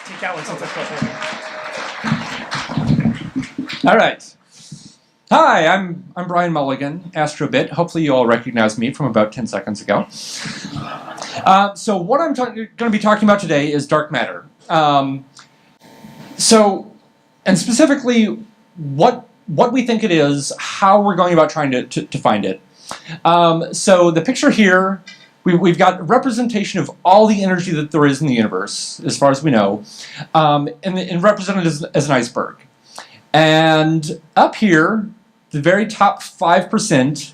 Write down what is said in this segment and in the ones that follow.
Take that one since I felt. All right. Hi, I'm Brian Mulligan, Astrobit. Hopefully you all recognize me from about 10 seconds ago. So what I'm going to be talking about today is dark matter. And specifically, what we think it is, how we're going about trying to find it. So the picture here, we've got a representation of all the energy that there is in the universe, as far as we know, and represented as an iceberg. And up here, the very top 5%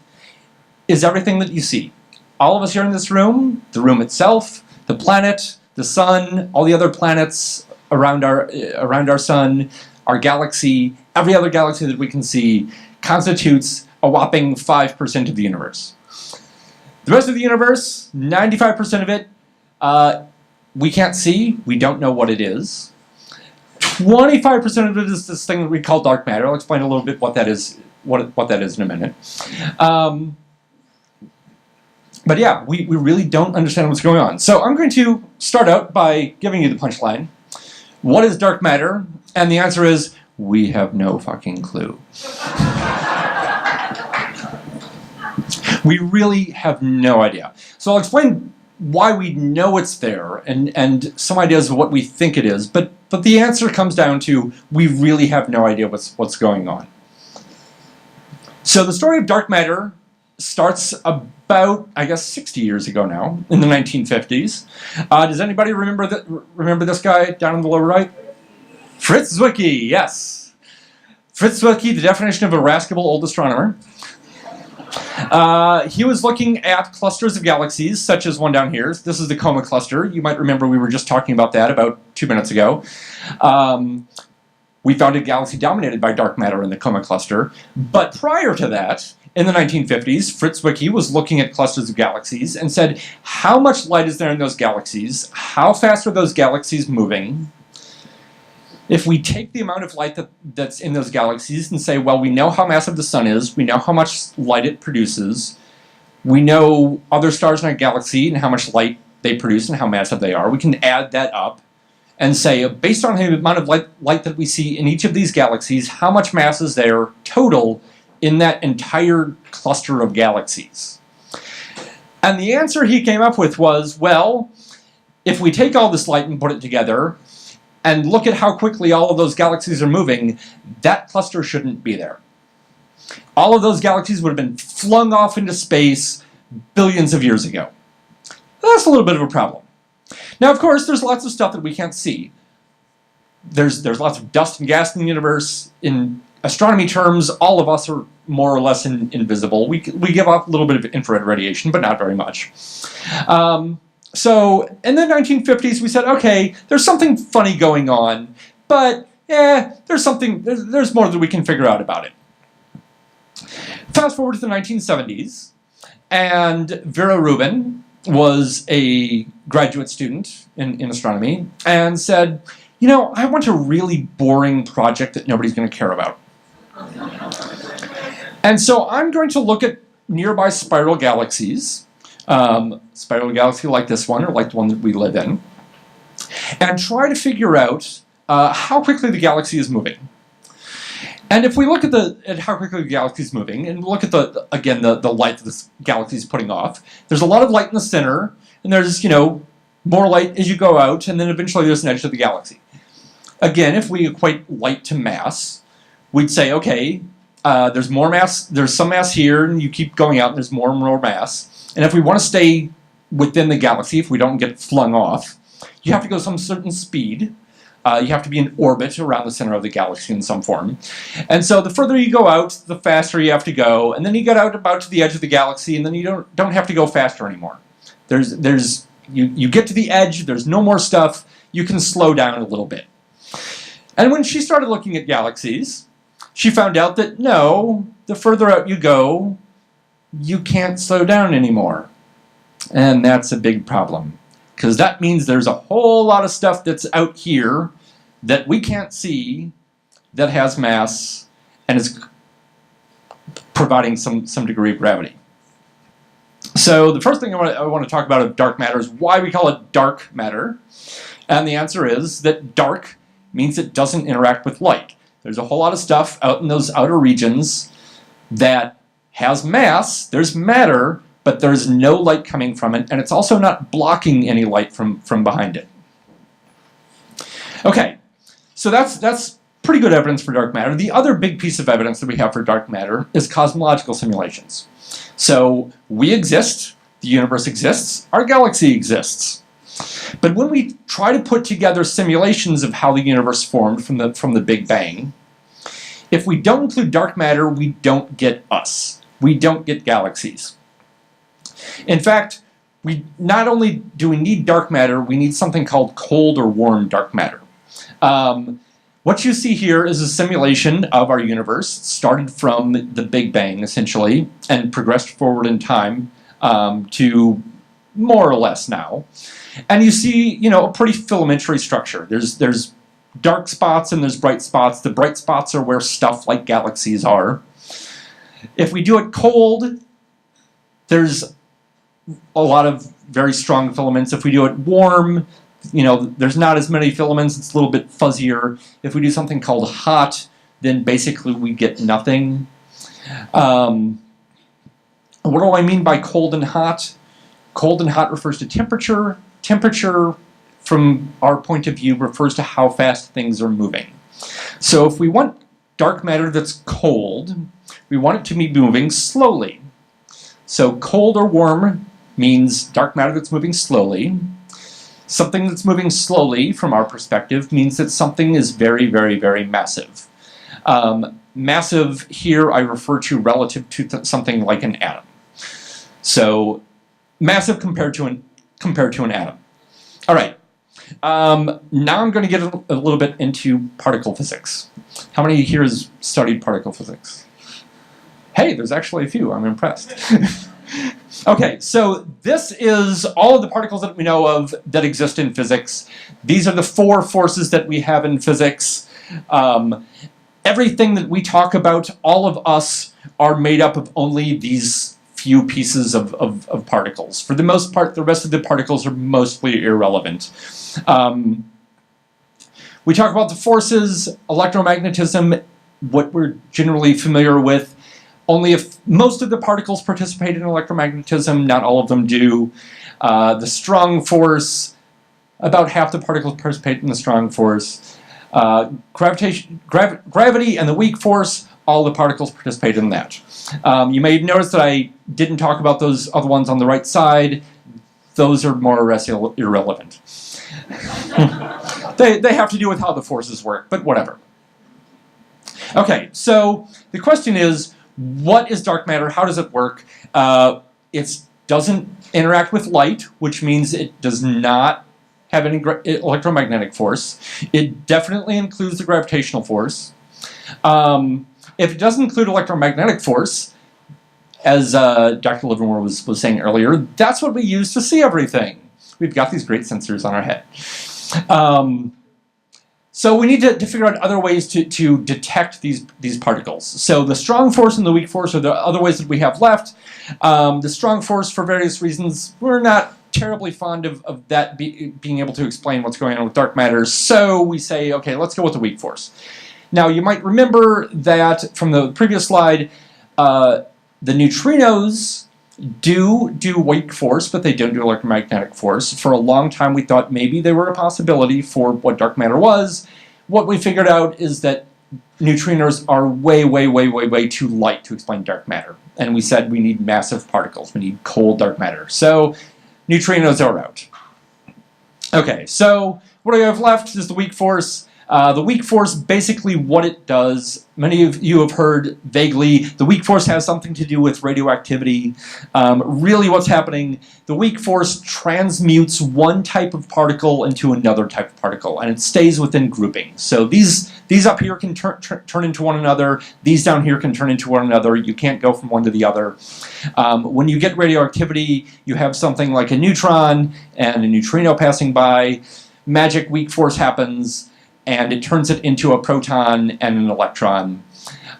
is everything that you see. All of us here in this room, the room itself, the planet, the sun, all the other planets around our sun, our galaxy, every other galaxy that we can see constitutes a whopping 5% of the universe. The rest of the universe, 95% of it, we can't see. We don't know what it is. 25% of it is this thing that we call dark matter. I'll explain a little bit what that is, what that is in a minute. But yeah, we really don't understand what's going on. So I'm going to start out by giving you the punchline. What is dark matter? And the answer is, we have no fucking clue. We really have no idea. So I'll explain why we know it's there and some ideas of what we think it is. But the answer comes down to we really have no idea what's going on. So the story of dark matter starts about, I guess, 60 years ago now, in the 1950s. Does anybody remember this guy down in the lower right? Fritz Zwicky, yes. Fritz Zwicky, the definition of a rascable old astronomer. He was looking at clusters of galaxies, such as one down here. This is the Coma cluster. You might remember we were just talking about that about 2 minutes ago. We found a galaxy dominated by dark matter in the Coma cluster. But prior to that, in the 1950s, Fritz Zwicky was looking at clusters of galaxies and said, how much light is there in those galaxies? How fast are those galaxies moving? If we take the amount of light that's in those galaxies and say, well, we know how massive the sun is, we know how much light it produces, we know other stars in our galaxy and how much light they produce and how massive they are, we can add that up and say, based on the amount of light that we see in each of these galaxies, how much mass is there total in that entire cluster of galaxies? And the answer he came up with was, well, if we take all this light and put it together, and look at how quickly all of those galaxies are moving, that cluster shouldn't be there. All of those galaxies would have been flung off into space billions of years ago. That's a little bit of a problem. Now, of course, there's lots of stuff that we can't see. There's lots of dust and gas in the universe. In astronomy terms, all of us are more or less invisible. We give off a little bit of infrared radiation, but not very much. So in the 1950s, we said, okay, there's something funny going on, but there's more that we can figure out about it. Fast forward to the 1970s, and Vera Rubin was a graduate student in astronomy and said, you know, I want a really boring project that nobody's going to care about. And so I'm going to look at nearby spiral galaxies, spiral galaxy like this one, or like the one that we live in, and try to figure out how quickly the galaxy is moving. And if we look at how quickly the galaxy is moving, and look at the light that this galaxy is putting off, there's a lot of light in the center, and there's, more light as you go out, and then eventually there's an edge to the galaxy. Again, if we equate light to mass, we'd say, okay, there's more mass, there's some mass here, and you keep going out, and there's more and more mass. And if we want to stay within the galaxy, if we don't get flung off, you have to go some certain speed. You have to be in orbit around the center of the galaxy in some form. And so the further you go out, the faster you have to go. And then you get out about to the edge of the galaxy, and then you don't have to go faster anymore. You get to the edge, there's no more stuff, you can slow down a little bit. And when she started looking at galaxies, she found out that no, the further out you go, you can't slow down anymore. And that's a big problem. Because that means there's a whole lot of stuff that's out here that we can't see that has mass and is providing some degree of gravity. So the first thing I want to talk about of dark matter is why we call it dark matter. And the answer is that dark means it doesn't interact with light. There's a whole lot of stuff out in those outer regions that has mass, there's matter, but there's no light coming from it, and it's also not blocking any light from behind it. Okay, so that's pretty good evidence for dark matter. The other big piece of evidence that we have for dark matter is cosmological simulations. So we exist, the universe exists, our galaxy exists. But when we try to put together simulations of how the universe formed from the Big Bang, if we don't include dark matter, we don't get us. We don't get galaxies. In fact, not only do we need dark matter, we need something called cold or warm dark matter. What you see here is a simulation of our universe. It started from the Big Bang, essentially, and progressed forward in time to more or less now. And you see, a pretty filamentary structure. There's dark spots and there's bright spots. The bright spots are where stuff like galaxies are. If we do it cold, there's a lot of very strong filaments. If we do it warm, there's not as many filaments. It's a little bit fuzzier. If we do something called hot, then basically we get nothing. What do I mean by cold and hot? Cold and hot refers to temperature. Temperature, from our point of view, refers to how fast things are moving. So if we want dark matter that's cold, we want it to be moving slowly. So cold or warm means dark matter that's moving slowly. Something that's moving slowly, from our perspective, means that something is very, very, very massive. Massive here I refer to relative to something like an atom. So massive compared to an atom. All right. Now I'm going to get a little bit into particle physics. How many here has studied particle physics? Hey, there's actually a few. I'm impressed. Okay, so this is all of the particles that we know of that exist in physics. These are the 4 forces that we have in physics. Everything that we talk about, all of us, are made up of only these few pieces of particles. For the most part, the rest of the particles are mostly irrelevant. We talk about the forces, electromagnetism, what we're generally familiar with. Only if most of the particles participate in electromagnetism, not all of them do. The strong force, about half the particles participate in the strong force. Gravity and the weak force, all the particles participate in that. You may notice that I didn't talk about those other ones on the right side. Those are more or less irrelevant. They have to do with how the forces work, but whatever. Okay, so the question is, what is dark matter? How does it work? It doesn't interact with light, which means it does not have any electromagnetic force. It definitely includes the gravitational force. If it doesn't include electromagnetic force, as Dr. Livermore was saying earlier, that's what we use to see everything. We've got these great sensors on our head. So we need to figure out other ways to detect these particles. So the strong force and the weak force are the other ways that we have left. The strong force, for various reasons, we're not terribly fond of that being able to explain what's going on with dark matter. So we say, okay, let's go with the weak force. Now you might remember that from the previous slide, the neutrinos do weak force, but they don't do electromagnetic force. For a long time, we thought maybe they were a possibility for what dark matter was. What we figured out is that neutrinos are way, way, way, way, way too light to explain dark matter. And we said we need massive particles. We need cold dark matter. So neutrinos are out. Okay, so what do we have left is the weak force. The weak force, basically what it does, many of you have heard vaguely, the weak force has something to do with radioactivity. Really what's happening, the weak force transmutes one type of particle into another type of particle, and it stays within grouping. So these up here can turn into one another, these down here can turn into one another, you can't go from one to the other. When you get radioactivity, you have something like a neutron and a neutrino passing by, magic weak force happens, and it turns it into a proton and an electron.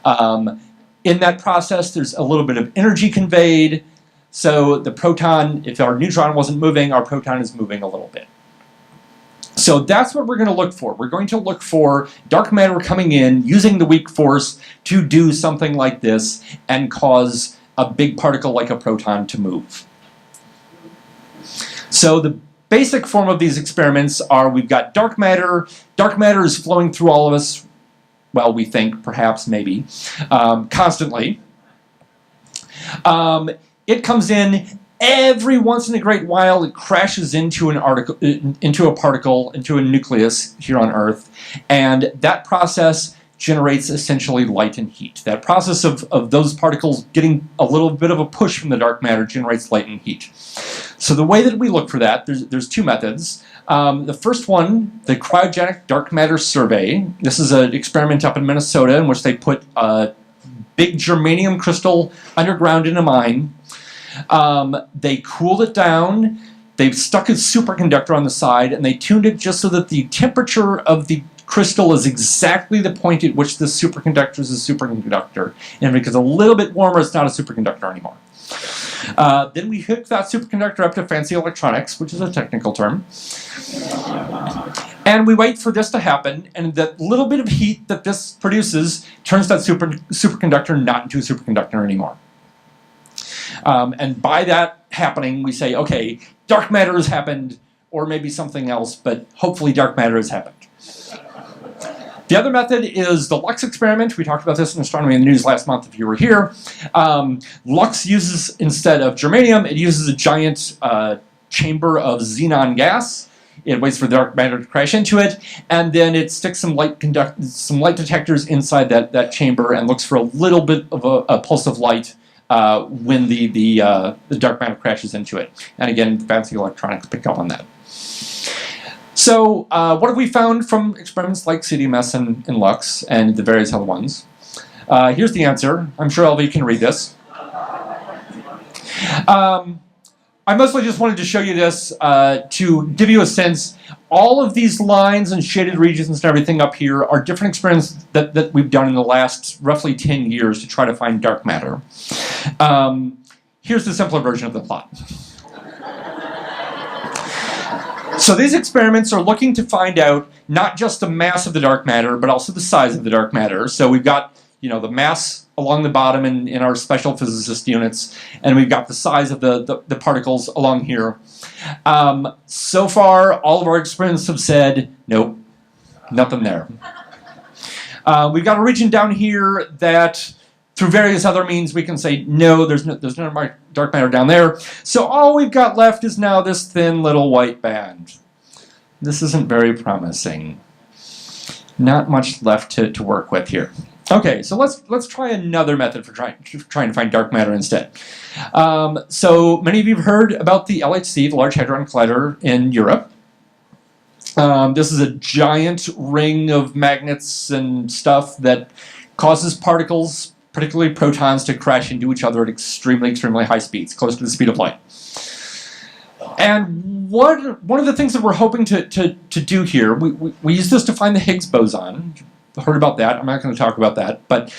In that process, there's a little bit of energy conveyed. So the proton, if our neutron wasn't moving, our proton is moving a little bit. So that's what we're going to look for. We're going to look for dark matter coming in, using the weak force to do something like this and cause a big particle like a proton to move. So the basic form of these experiments are, we've got dark matter. Dark matter is flowing through all of us, well, we think, perhaps, maybe, constantly. It comes in. Every once in a great while, it crashes into a particle, into a nucleus here on Earth, and that process generates essentially light and heat. That process of those particles getting a little bit of a push from the dark matter generates light and heat. So the way that we look for that, there's two methods. The first one, the cryogenic dark matter survey. This is an experiment up in Minnesota in which they put a big germanium crystal underground in a mine. They cooled it down, they stuck a superconductor on the side, and they tuned it just so that the temperature of the crystal is exactly the point at which the superconductor is a superconductor. And because a little bit warmer, it's not a superconductor anymore. Then we hook that superconductor up to fancy electronics, which is a technical term. And we wait for this to happen, and that little bit of heat that this produces turns that superconductor not into a superconductor anymore. And by that happening, we say, okay, dark matter has happened, or maybe something else, but hopefully dark matter has happened. The other method is the LUX experiment. We talked about this in Astronomy in the News last month if you were here. LUX uses, instead of germanium, it uses a giant chamber of xenon gas. It waits for the dark matter to crash into it, and then it sticks some light detectors inside that chamber and looks for a little bit of a pulse of light when the dark matter crashes into it. And again, fancy electronics pick up on that. So what have we found from experiments like CDMS and LUX and the various other ones? Here's the answer. I'm sure all of you can read this. I mostly just wanted to show you this to give you a sense. All of these lines and shaded regions and everything up here are different experiments that we've done in the last roughly 10 years to try to find dark matter. Here's the simpler version of the plot. So these experiments are looking to find out not just the mass of the dark matter, but also the size of the dark matter. So we've got, the mass along the bottom in our special physicist units, and we've got the size of the particles along here. So far, all of our experiments have said, nope, nothing there. We've got a region down here that, through various other means, we can say, no, there's no dark matter down there. So all we've got left is now this thin little white band. This isn't very promising. Not much left to work with here. Okay, so let's try another method for trying to find dark matter instead. So many of you have heard about the LHC, the Large Hadron Collider in Europe. This is a giant ring of magnets and stuff that causes particles, particularly protons, to crash into each other at extremely, extremely high speeds, close to the speed of light. And one of the things that we're hoping to do here, we use this to find the Higgs boson. Heard about that. I'm not going to talk about that. But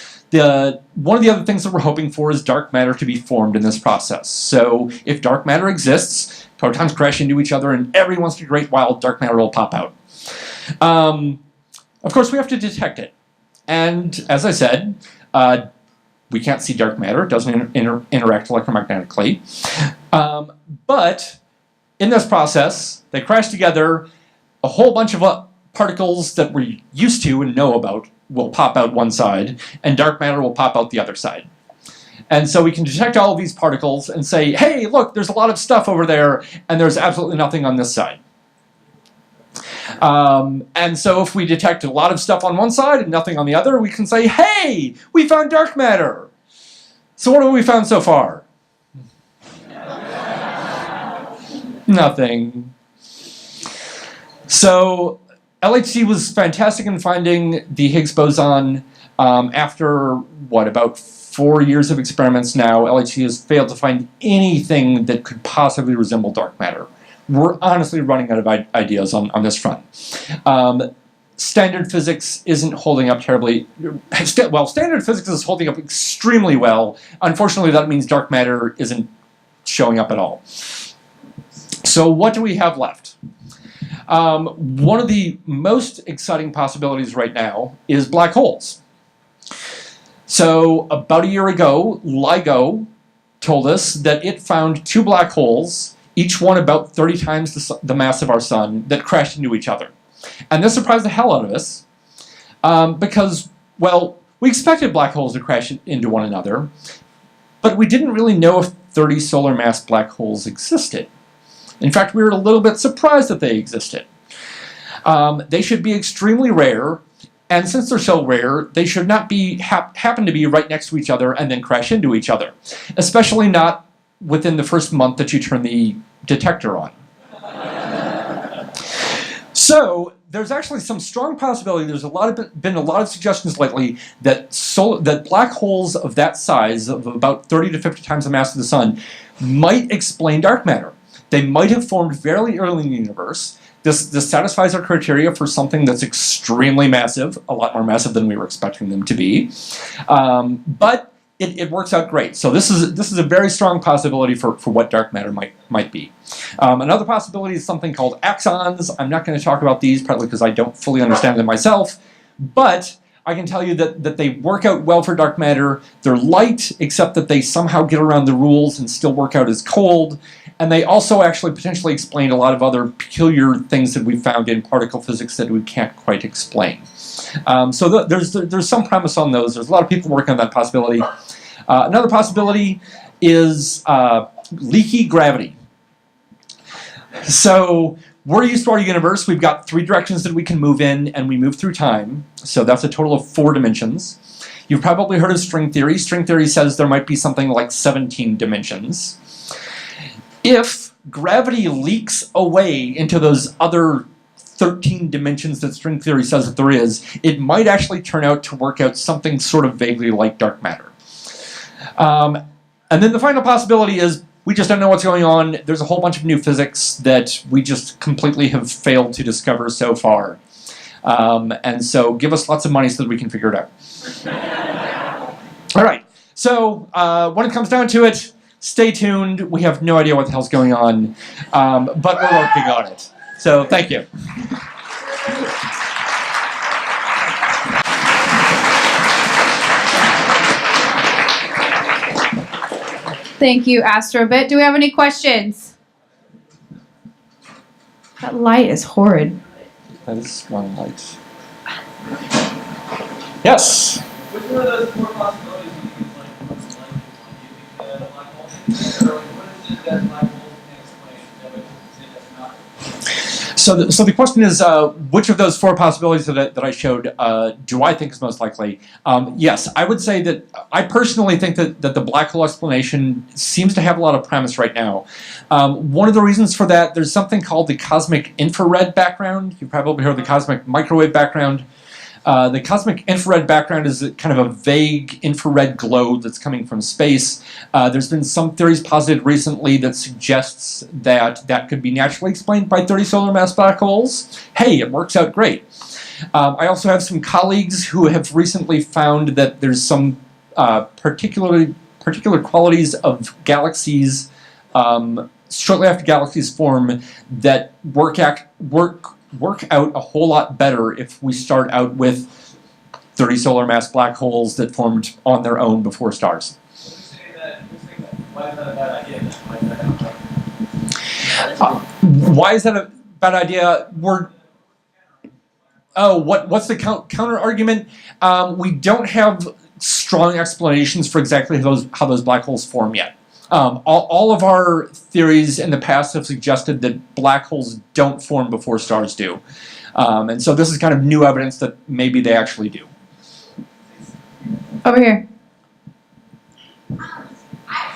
one of the other things that we're hoping for is dark matter to be formed in this process. So if dark matter exists, protons crash into each other, and every once in a great while, dark matter will pop out. Of course, we have to detect it. And as I said, we can't see dark matter. It doesn't interact electromagnetically. But in this process, they crash together. A whole bunch of particles that we're used to and know about will pop out one side, and dark matter will pop out the other side. And so we can detect all of these particles and say, hey, look, there's a lot of stuff over there, and there's absolutely nothing on this side. And so if we detect a lot of stuff on one side and nothing on the other, we can say, hey, we found dark matter. So what have we found so far? Nothing. So LHC was fantastic in finding the Higgs boson. After, about 4 years of experiments now, LHC has failed to find anything that could possibly resemble dark matter. We're honestly running out of ideas on this front. Standard physics isn't holding up terribly. Well, standard physics is holding up extremely well. Unfortunately, that means dark matter isn't showing up at all. So what do we have left? One of the most exciting possibilities right now is black holes. So about a year ago, LIGO told us that it found 2 black holes, each one about 30 times the mass of our sun, that crashed into each other. And this surprised the hell out of us because, well, we expected black holes to crash into one another, but we didn't really know if 30 solar mass black holes existed. In fact, we were a little bit surprised that they existed. They should be extremely rare, and since they're so rare, they should not be happen to be right next to each other and then crash into each other, especially not within the first month that you turn the detector on. So there's actually some strong possibility. There's been a lot of suggestions lately that black holes of that size, of about 30 to 50 times the mass of the sun, might explain dark matter. They might have formed fairly early in the universe. This satisfies our criteria for something that's extremely massive, a lot more massive than we were expecting them to be. But it works out great. So this is a very strong possibility for what dark matter might be. Another possibility is something called axons. I'm not going to talk about these, partly because I don't fully understand them myself, but I can tell you that they work out well for dark matter. They're light, except that they somehow get around the rules and still work out as cold. And they also actually potentially explain a lot of other peculiar things that we found in particle physics that we can't quite explain. So there's some premise on those. There's a lot of people working on that possibility. Another possibility is leaky gravity. So we're used to our universe. We've got 3 directions that we can move in, and we move through time. So that's a total of 4 dimensions. You've probably heard of string theory. String theory says there might be something like 17 dimensions. If gravity leaks away into those other 13 dimensions that string theory says that there is, it might actually turn out to work out something sort of vaguely like dark matter. And then the final possibility is we just don't know what's going on. There's a whole bunch of new physics that we just completely have failed to discover so far. And so give us lots of money so that we can figure it out. All right, so when it comes down to it, stay tuned. We have no idea what the hell's going on, but we're working on it. So thank you. Thank you, Astrobit. Do we have any questions? That light is horrid. That is one light. Yes? Which one of those 4 possibilities do you think is like the black hole? Or what is it that black holes can explain that we say that's not? So the question is, which of those 4 possibilities that I showed do I think is most likely? Yes, I would say that I personally think that the black hole explanation seems to have a lot of promise right now. One of the reasons for that, there's something called the cosmic infrared background. You've probably heard of the cosmic microwave background. The cosmic infrared background is kind of a vague infrared glow that's coming from space. There's been some theories posited recently that suggests that that could be naturally explained by 30 solar mass black holes. Hey, it works out great. I also have some colleagues who have recently found that there's some particular qualities of galaxies shortly after galaxies form that work out a whole lot better if we start out with 30 solar mass black holes that formed on their own before stars. Why is that a bad idea? Why is that a bad idea? What's the counter argument? We don't have strong explanations for exactly how those black holes form yet. All of our theories in the past have suggested that black holes don't form before stars do. And so this is kind of new evidence that maybe they actually do. Over here. I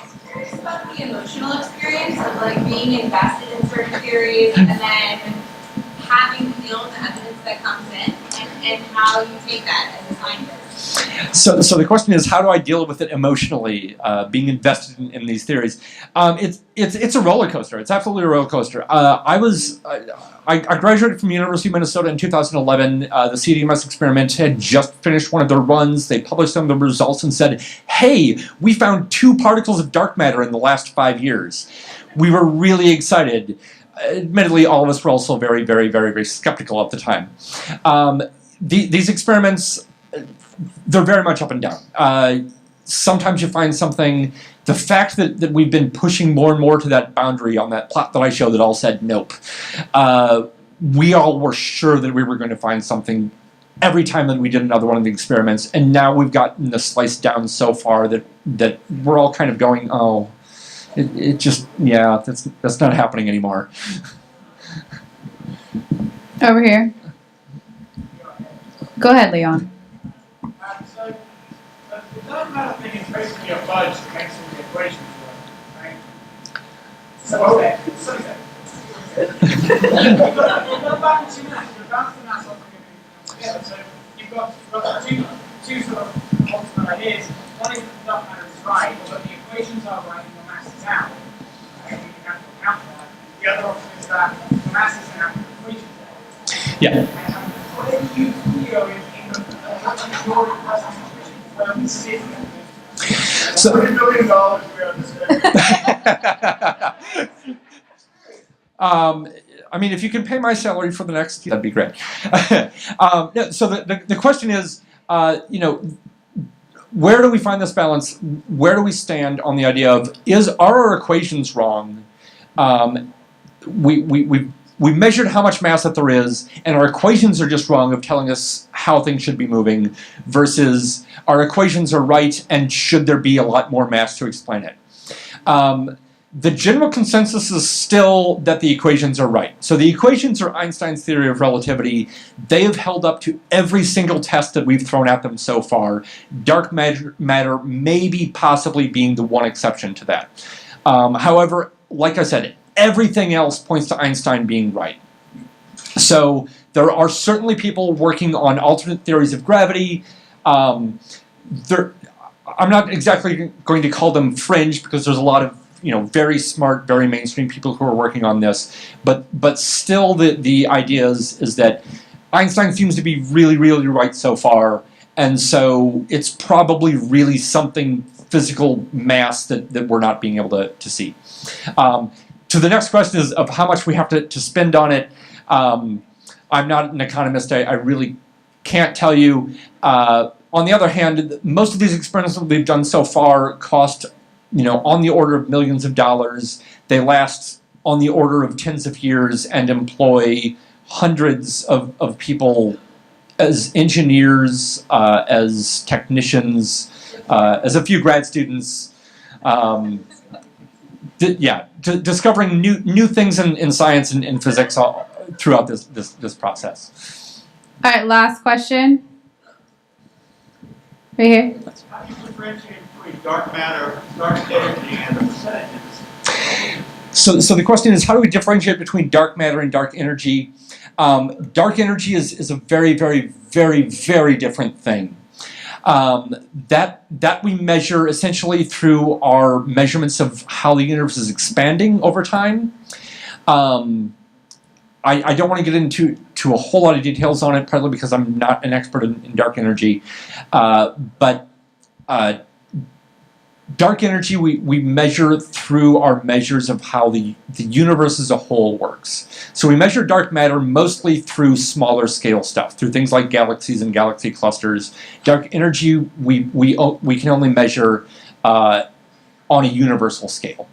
was curious about the emotional experience of like being invested in certain theories and then having to deal with the evidence that comes in and how you take that as a scientist. So the question is, how do I deal with it emotionally, being invested in these theories? It's a roller coaster. It's absolutely a roller coaster. I graduated from the University of Minnesota in 2011. The CDMS experiment had just finished one of their runs. They published some of the results and said, hey, we found 2 particles of dark matter in the last 5 years. We were really excited. admittedly, all of us were also very, very, very, very skeptical at the time. These experiments, they're very much up and down. Sometimes you find something. The fact that we've been pushing more and more to that boundary on that plot that I showed that all said nope, we all were sure that we were going to find something every time that we did another one of the experiments, and now we've gotten the slice down so far that we're all kind of going, oh, it just, yeah, that's not happening anymore. Over here. Go ahead, Leon. So the dark matter thing is basically a fudge that makes all the equations work, right? So you've got balancing mass. You've got balancing mass on together. So you've got two sort of ultimate ideas. One is that the dark matter is right, but the equations are right and the mass is out. Right? You can have to account for that. The other option is that the mass is out and the equations are out. Yeah. What do you feel in your presentation where we sit? So, $100 million we understand. I mean, if you can pay my salary for the next, that'd be great. So the question is, you know, where do we find this balance? Where do we stand on the idea of, are our equations wrong? We measured how much mass that there is, and our equations are just wrong of telling us how things should be moving, versus our equations are right, and should there be a lot more mass to explain it? The general consensus is still that the equations are right. So the equations are Einstein's theory of relativity. They have held up to every single test that we've thrown at them so far. Dark matter maybe possibly being the one exception to that. However, like I said, everything else points to Einstein being right. So there are certainly people working on alternate theories of gravity. I'm not exactly going to call them fringe, because there's a lot of, you know, very smart, very mainstream people who are working on this, but still the idea is that Einstein seems to be really, really right so far, and so it's probably really something physical mass that we're not being able to see. To the next question is of how much we have to spend on it. I'm not an economist. I really can't tell you. On the other hand, most of these experiments that we've done so far cost, you know, on the order of millions of dollars. They last on the order of tens of years and employ hundreds of people as engineers, as technicians, as a few grad students. Discovering new things in science and in physics throughout this process. All right, last question. Right here. How do you differentiate between dark matter, dark energy, and the percentages? So the question is, how do we differentiate between dark matter and dark energy? Dark energy is a very, very, very, very different thing. That we measure essentially through our measurements of how the universe is expanding over time. I don't want to get into a whole lot of details on it, partly because I'm not an expert in dark energy. But dark energy we measure through our measures of how the universe as a whole works. So we measure dark matter mostly through smaller scale stuff, through things like galaxies and galaxy clusters. Dark energy we can only measure on a universal scale.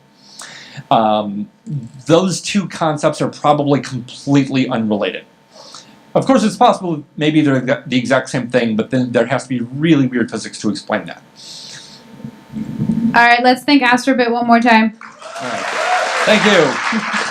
Those two concepts are probably completely unrelated. Of course, it's possible maybe they're the exact same thing, but then there has to be really weird physics to explain that. All right, let's thank Astrobit one more time. All right. Thank you.